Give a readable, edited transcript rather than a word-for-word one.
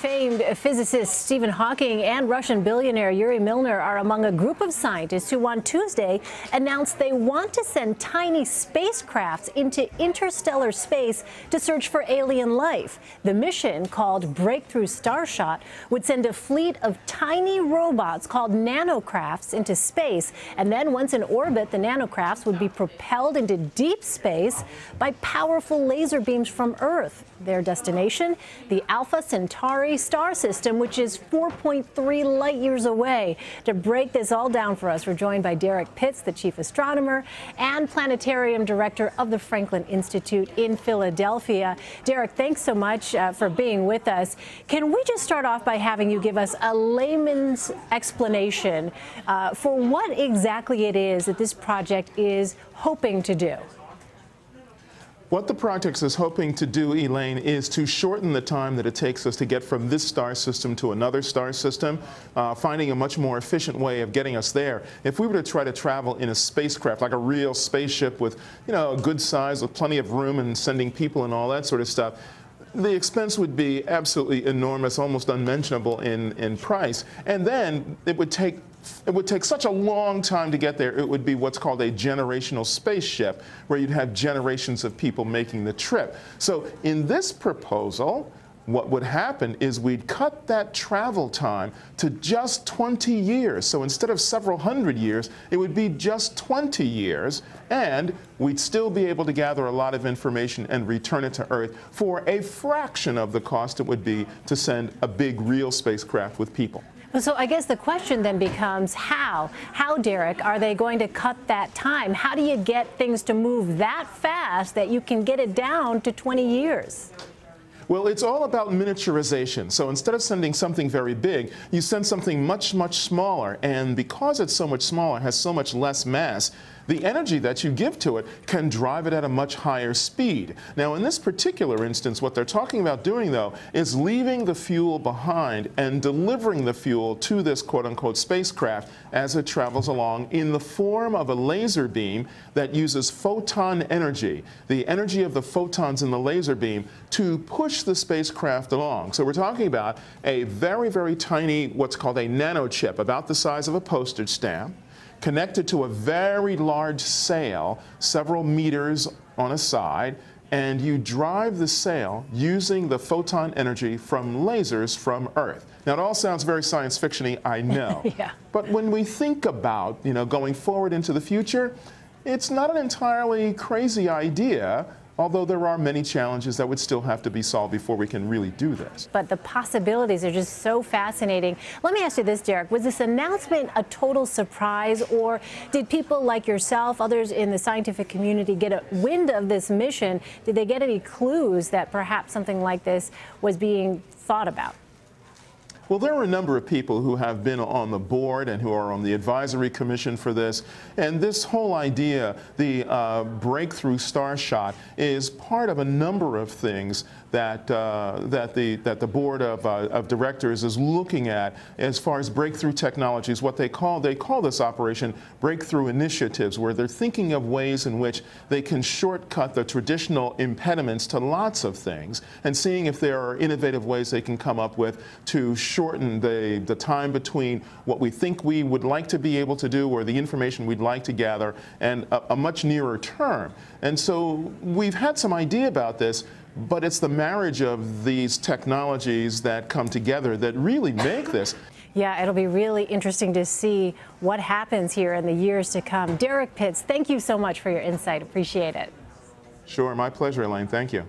Famed physicist Stephen Hawking and Russian billionaire Yuri Milner are among a group of scientists who on Tuesday announced they want to send tiny spacecrafts into interstellar space to search for alien life. The mission, called Breakthrough Starshot, would send a fleet of tiny robots called nanocrafts into space, and then once in orbit, the nanocrafts would be propelled into deep space by powerful laser beams from Earth. Their destination, the Alpha Centauri star system, which is 4.3 light years away. To break this all down for us, we're joined by Derrick Pitts, the chief astronomer and planetarium director of the Franklin Institute in Philadelphia. Derrick, thanks so much for being with us. Can we just start off by having you give us a layman's explanation for what exactly it is that this project is hoping to do? What the project is hoping to do, Elaine, is to shorten the time that it takes us to get from this star system to another star system, finding a much more efficient way of getting us there. If we were to try to travel in a spacecraft, like a real spaceship with, a good size, with plenty of room and sending people and all that sort of stuff, the expense would be absolutely enormous, almost unmentionable in price. And then it would take such a long time to get there. It would be what's called a generational spaceship, where you'd have generations of people making the trip. So in this proposal, what would happen is we'd cut that travel time to just 20 years. So instead of several hundred years, it would be just 20 years, and we'd still be able to gather a lot of information and return it to Earth for a fraction of the cost it would be to send a big real spacecraft with people. So I guess the question then becomes how? How, Derrick, are they going to cut that time? How do you get things to move that fast that you can get it down to 20 years? Well, it's all about miniaturization. So instead of sending something very big, you send something much, much smaller. And because it's so much smaller, has so much less mass, the energy that you give to it can drive it at a much higher speed. Now, in this particular instance, what they're talking about doing, though, is leaving the fuel behind and delivering the fuel to this quote-unquote spacecraft as it travels along in the form of a laser beam that uses photon energy, the energy of the photons in the laser beam, to push the spacecraft along. So we're talking about a very, very tiny, what's called a nanochip, about the size of a postage stamp, connected to a very large sail, several meters on a side, and you drive the sail using the photon energy from lasers from Earth. Now, it all sounds very science fiction-y, I know. Yeah. But when we think about, going forward into the future, it's not an entirely crazy idea, although there are many challenges that would still have to be solved before we can really do this. But the possibilities are just so fascinating. Let me ask you this, Derrick. Was this announcement a total surprise, or did people like yourself, others in the scientific community, get a wind of this mission? Did they get any clues that perhaps something like this was being thought about? Well, there are a number of people who have been on the board and who are on the advisory commission for this. And this whole idea, the Breakthrough Starshot, is part of a number of things that the board of directors is looking at as far as breakthrough technologies. What they call this operation breakthrough initiatives, where they're thinking of ways in which they can shortcut the traditional impediments to lots of things, and seeing if there are innovative ways they can come up with to shorten the time between what we think we would like to be able to do, or the information we'd like to gather, and a much nearer term. And so we've had some idea about this, but it's the marriage of these technologies that come together that really make this. Yeah, it'll be really interesting to see what happens here in the years to come. Derrick Pitts, thank you so much for your insight. Appreciate it. Sure, my pleasure, Elaine. Thank you.